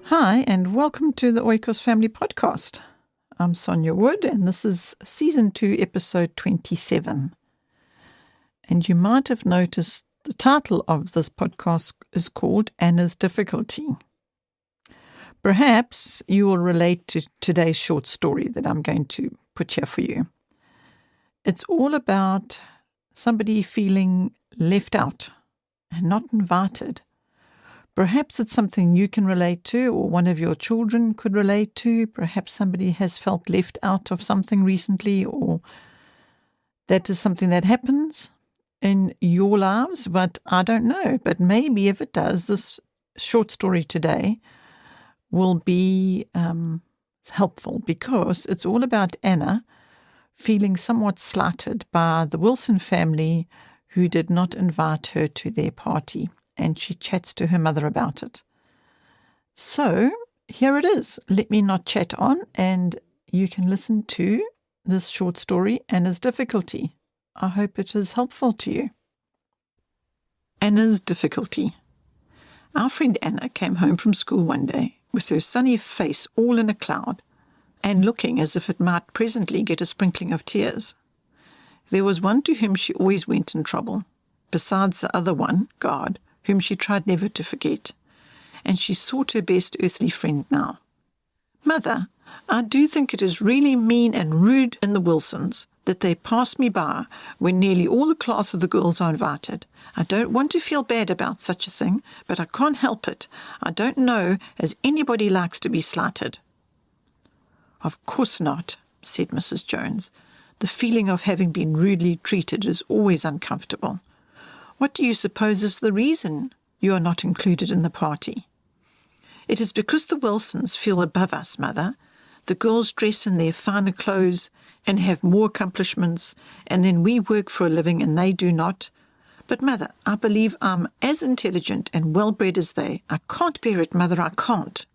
Hi, and welcome to the Oikos Family Podcast. I'm Sonja Wood, and this is Season 2, Episode 27. And you might have noticed the title of this podcast is called Anna's Difficulty. Perhaps you will relate to today's short story that I'm going to put here for you. It's all about somebody feeling left out and not invited. Perhaps it's something you can relate to, or one of your children could relate to. Perhaps somebody has felt left out of something recently, or that is something that happens in your lives, but I don't know. But maybe if it does, this short story today will be helpful, because it's all about Anna feeling somewhat slighted by the Wilson family who did not invite her to their party. And she chats to her mother about it. So here it is. Let me not chat on, and you can listen to this short story, Anna's Difficulty. I hope it is helpful to you. Anna's Difficulty. Our friend Anna came home from school one day with her sunny face all in a cloud and looking as if it might presently get a sprinkling of tears. There was one to whom she always went in trouble, besides the other one, God, whom she tried never to forget, and she sought her best earthly friend now. Mother, I do think it is really mean and rude in the Wilsons that they pass me by when nearly all the class of the girls are invited. I don't want to feel bad about such a thing, but I can't help it. I don't know as anybody likes to be slighted. Of course not, said Mrs. Jones. The feeling of having been rudely treated is always uncomfortable. What do you suppose is the reason you are not included in the party? It is because the Wilsons feel above us, Mother. The girls dress in their finer clothes and have more accomplishments, and then we work for a living and they do not. But, Mother, I believe I'm as intelligent and well-bred as they. I can't bear it, Mother, I can't.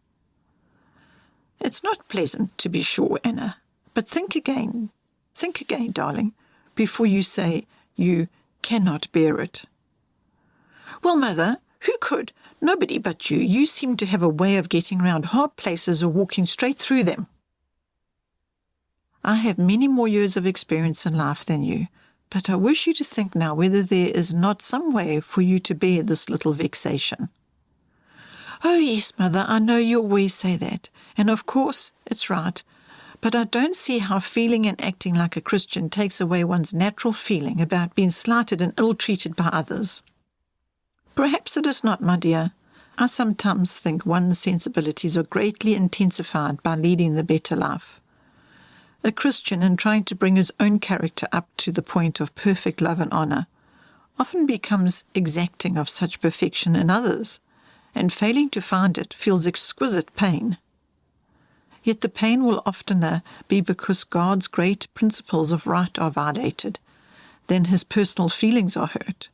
It's not pleasant, to be sure, Anna, but think again, darling, before you say you cannot bear it. Well, Mother, who could? Nobody but you. You seem to have a way of getting round hard places or walking straight through them. I have many more years of experience in life than you, but I wish you to think now whether there is not some way for you to bear this little vexation. Oh, yes, Mother, I know you always say that, and of course it's right, but I don't see how feeling and acting like a Christian takes away one's natural feeling about being slighted and ill-treated by others. Perhaps it is not, my dear. I sometimes think one's sensibilities are greatly intensified by leading the better life. A Christian, in trying to bring his own character up to the point of perfect love and honour, often becomes exacting of such perfection in others, and failing to find it feels exquisite pain. Yet the pain will oftener be because God's great principles of right are violated than his personal feelings are hurt.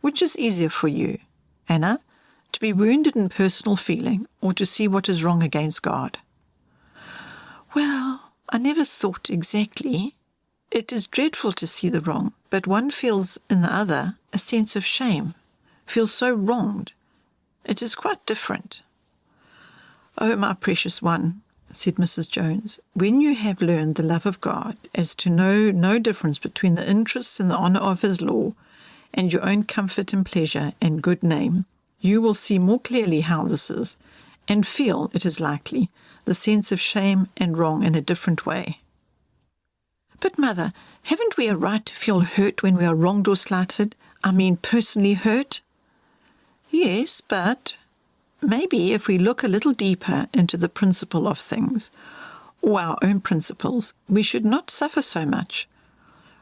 Which is easier for you, Anna, to be wounded in personal feeling or to see what is wrong against God? Well, I never thought exactly. It is dreadful to see the wrong, but one feels in the other a sense of shame, feels so wronged. It is quite different. Oh, my precious one, said Mrs. Jones, when you have learned the love of God as to know no difference between the interests and the honour of his law, and your own comfort and pleasure and good name, you will see more clearly how this is, and feel, it is likely, the sense of shame and wrong in a different way. But, Mother, haven't we a right to feel hurt when we are wronged or slighted? I mean, personally hurt? Yes, but maybe if we look a little deeper into the principle of things, or our own principles, we should not suffer so much.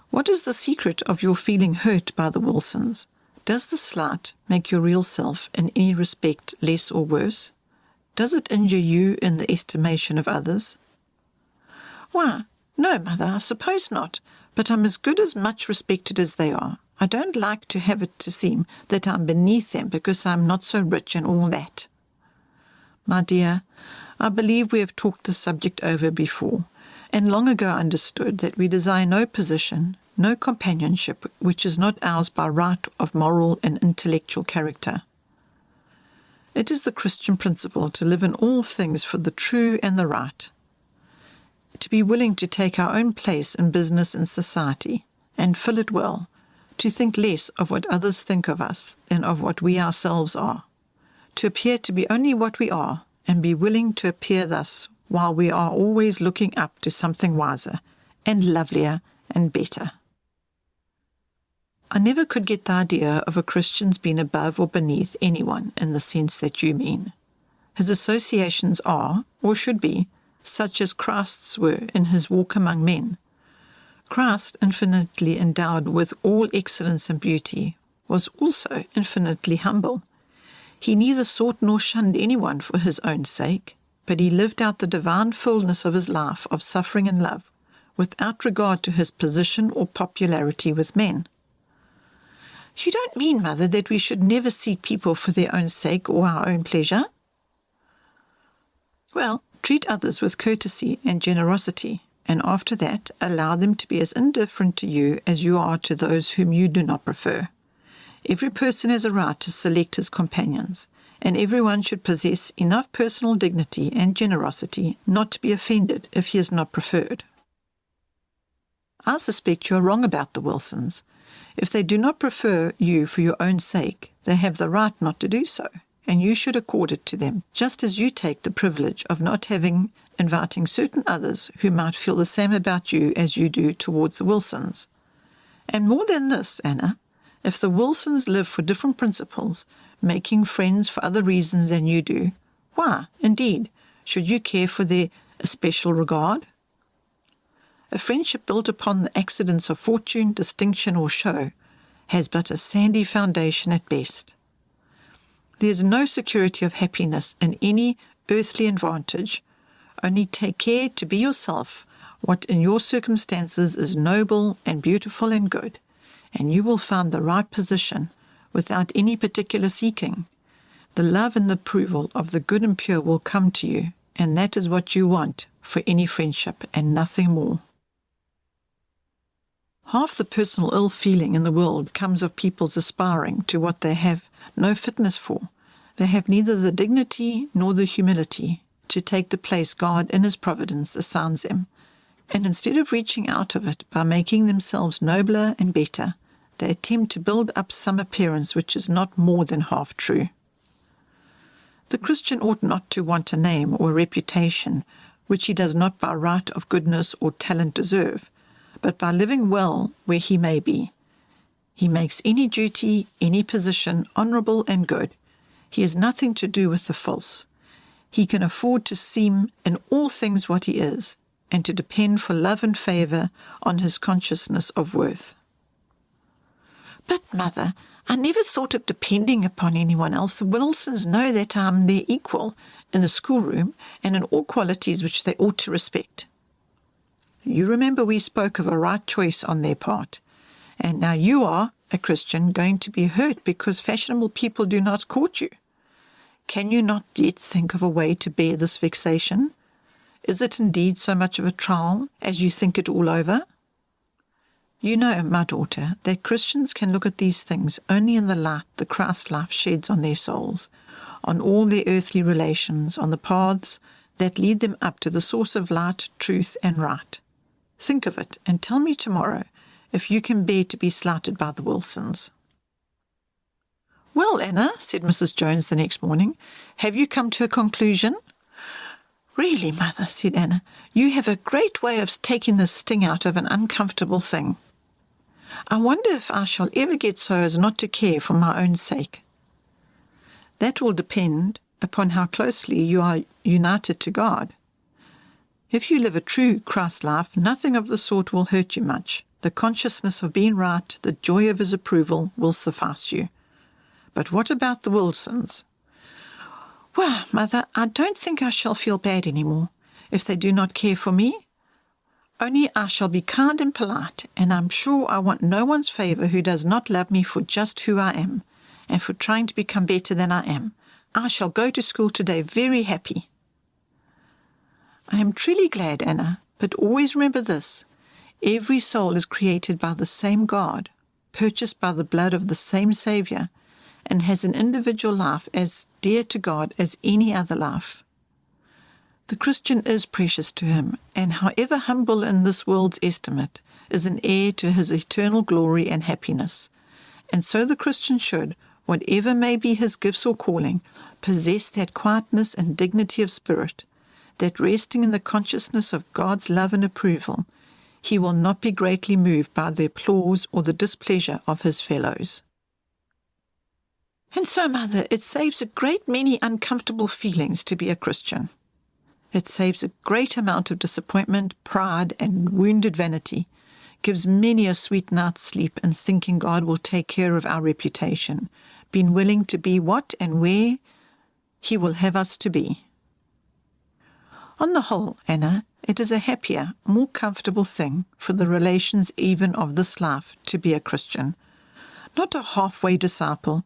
What is the secret of your feeling hurt by the Wilsons? Does the slight make your real self in any respect less or worse? Does it injure you in the estimation of others? Why, no, Mother, I suppose not, but I'm as good as much respected as they are. I don't like to have it to seem that I'm beneath them because I'm not so rich and all that. My dear, I believe we have talked this subject over before, and long ago understood that we desire no position, no companionship which is not ours by right of moral and intellectual character. It is the Christian principle to live in all things for the true and the right, to be willing to take our own place in business and society and fill it well, to think less of what others think of us than of what we ourselves are, to appear to be only what we are and be willing to appear thus while we are always looking up to something wiser and lovelier and better. I never could get the idea of a Christian's being above or beneath anyone in the sense that you mean. His associations are, or should be, such as Christ's were in his walk among men. Christ, infinitely endowed with all excellence and beauty, was also infinitely humble. He neither sought nor shunned anyone for his own sake, but he lived out the divine fullness of his life of suffering and love, without regard to his position or popularity with men. You don't mean, Mother, that we should never see people for their own sake or our own pleasure? Well, treat others with courtesy and generosity, and after that allow them to be as indifferent to you as you are to those whom you do not prefer. Every person has a right to select his companions, and everyone should possess enough personal dignity and generosity not to be offended if he is not preferred. I suspect you are wrong about the Wilsons. If they do not prefer you for your own sake, they have the right not to do so, and you should accord it to them, just as you take the privilege of not inviting certain others who might feel the same about you as you do towards the Wilsons. And more than this, Anna, if the Wilsons live for different principles, making friends for other reasons than you do, why, indeed, should you care for their especial regard? A friendship built upon the accidents of fortune, distinction, or show has but a sandy foundation at best. There is no security of happiness in any earthly advantage. Only take care to be yourself, what in your circumstances is noble and beautiful and good, and you will find the right position without any particular seeking. The love and the approval of the good and pure will come to you, and that is what you want for any friendship, and nothing more. Half the personal ill-feeling in the world comes of people's aspiring to what they have no fitness for. They have neither the dignity nor the humility to take the place God in His providence assigns them, and instead of reaching out of it by making themselves nobler and better, they attempt to build up some appearance which is not more than half true. The Christian ought not to want a name or a reputation which he does not by right of goodness or talent deserve, but by living well where he may be. He makes any duty, any position honourable and good. He has nothing to do with the false. He can afford to seem in all things what he is, and to depend for love and favour on his consciousness of worth. But, Mother, I never thought of depending upon anyone else. The Wilsons know that I'm their equal in the schoolroom and in all qualities which they ought to respect. You remember we spoke of a right choice on their part, and now you are, a Christian, going to be hurt because fashionable people do not court you. Can you not yet think of a way to bear this vexation? Is it indeed so much of a trial as you think it all over? You know, my daughter, that Christians can look at these things only in the light the Christ life sheds on their souls, on all their earthly relations, on the paths that lead them up to the source of light, truth, and right. Think of it, and tell me tomorrow if you can bear to be slighted by the Wilsons. Well, Anna, said Mrs. Jones the next morning, have you come to a conclusion? Really, Mother, said Anna, you have a great way of taking the sting out of an uncomfortable thing. I wonder if I shall ever get so as not to care for my own sake. That will depend upon how closely you are united to God. If you live a true Christ life, nothing of the sort will hurt you much. The consciousness of being right, the joy of His approval will suffice you. But what about the Wilsons? Well, Mother, I don't think I shall feel bad any more if they do not care for me. Only I shall be kind and polite, and I'm sure I want no one's favour who does not love me for just who I am, and for trying to become better than I am. I shall go to school today very happy. I am truly glad, Anna, but always remember this. Every soul is created by the same God, purchased by the blood of the same Saviour, and has an individual life as dear to God as any other life. The Christian is precious to him, and however humble in this world's estimate, is an heir to his eternal glory and happiness. And so the Christian should, whatever may be his gifts or calling, possess that quietness and dignity of spirit, that resting in the consciousness of God's love and approval, he will not be greatly moved by the applause or the displeasure of his fellows. And so, Mother, it saves a great many uncomfortable feelings to be a Christian. It saves a great amount of disappointment, pride, and wounded vanity, gives many a sweet night's sleep in thinking God will take care of our reputation, being willing to be what and where He will have us to be. On the whole, Anna, it is a happier, more comfortable thing for the relations even of this life to be a Christian, not a halfway disciple,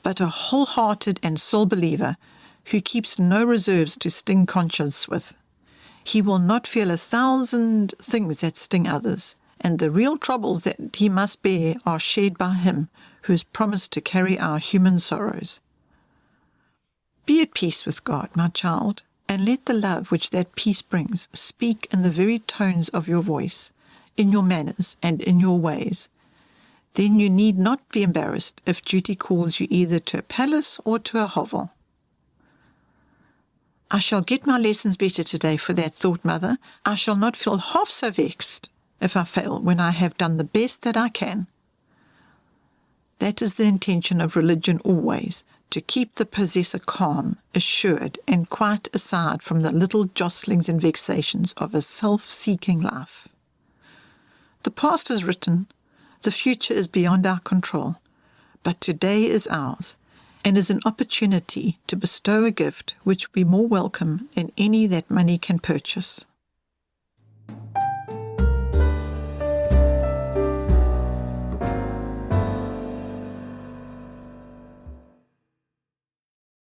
but a wholehearted and sole believer who keeps no reserves to sting conscience with. He will not feel 1,000 things that sting others, and the real troubles that he must bear are shared by him who has promised to carry our human sorrows. Be at peace with God, my child, and let the love which that peace brings speak in the very tones of your voice, in your manners, and in your ways. Then you need not be embarrassed if duty calls you either to a palace or to a hovel. I shall get my lessons better today for that thought, Mother. I shall not feel half so vexed if I fail when I have done the best that I can. That is the intention of religion always, to keep the possessor calm, assured, and quite aside from the little jostlings and vexations of a self-seeking life. The past is written, the future is beyond our control, but today is ours, and is an opportunity to bestow a gift which will be more welcome than any that money can purchase.